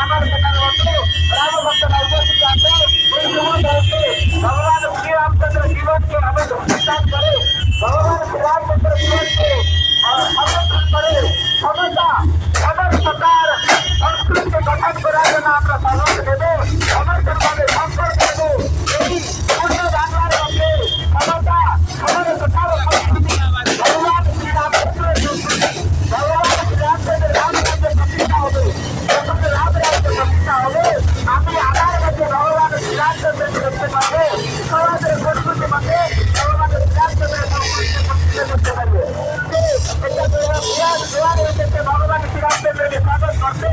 আমার সেখানে বন্ধু রামভক্তরা উপস্থিত আছে। এই মুহূর্তে ভগবান শ্রীরামচন্দ্র জীবনকে আমাদের প্রতিষ্ঠান করে ভগবান শ্রীরামচন্দ্র জীবনকে সমর্থন করে সমতা সমর্থতার সংস্কৃতিকে গঠন করার জন্য আমরা সাহস দেব, সমর্থনভাবে সম্পর্ক দেব। এই পূর্ণ বাংলার মধ্যে সমতা সমরকতার সংস্কৃতি ভগবান শ্রীরামচন্দ্রের ভগবান শ্রীরামচন্দ্রের রামরাজ্যের প্রতিষ্ঠা হবে। যখন রামরাজ্যের প্রতিষ্ঠা হবে আমি আমার মধ্যে ভগবান শ্রীরামচন্দ্রকে দেখতে পাবো। সমাজের সংস্কৃতির মধ্যে ভগবান শ্রীরামচন্দ্রের সংস্কৃতিকে প্রতিষ্ঠা করতে পারবে। ভগবান শ্রীরামচন্দ্রকে স্বাগত করতে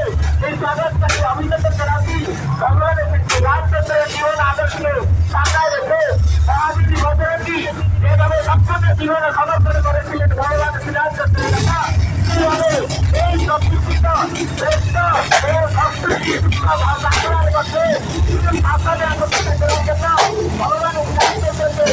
এই স্বাগতটাকে অভিনন্দন জানাচ্ছি। ভগবান শ্রীরামচন্দ্রের জীবন আদর্শকে সামনে রেখে মহাবীর বজরঙ্গী যেভাবে সম্পূর্ণ জীবনে সমর্পণ করেছিলেন ভগবান শ্রীরামচন্দ্রের কথা কিভাবে এই সংস্কৃত শ্রেষ্ঠ ও সংস্কৃতি বাংলার মধ্যে ভাষাকে আকর্ষিত করার জন্য ভগবান শ্রীরামচন্দ্রকে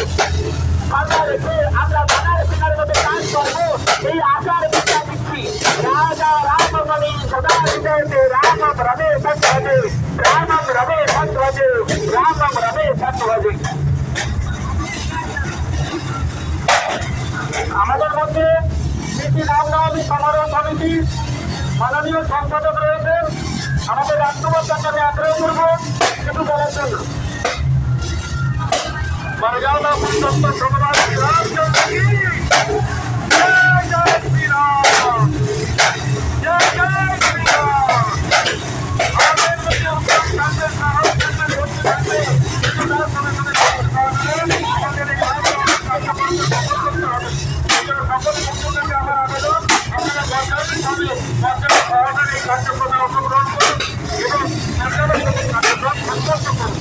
সামনে রেখে আমরা বাংলার সেনার মধ্যে কাজ করবো এই আশার বিচার দিচ্ছি। রাজা রামমণি সদা হৃদয়তে রামম রমে সৎভজে রামম রমে সৎভজে রামম রমে সৎভজে। আমাদের মধ্যে শ্রী রামনবমী সমারোহ কমিটির মাননীয় সম্পাদক রয়েছেন। আমাদের রাষ্ট্রপতি আমি আগ্রহ করবো কিছু বলার জন্য। মর্যাদা পুরুষোত্তম ভগবান শ্রীরামচন্দ্র কি জয় জয় শ্রীরাম জয় জয় শ্রীরাম। আমাদের মধ্যে আপনাদের সাহস থাকবে ধৈর্য থাকবে কিন্তু তার সঙ্গে সঙ্গে আমাদের এই করতে হবে। সকল মুখ্যমন্ত্রী আমার আবেদন আপনারা সরকারি সহকারে এই কার্যক্রমে অংশগ্রহণ করুন এবং সরকারের কার্যক্রম সন্তুষ্ট করুন।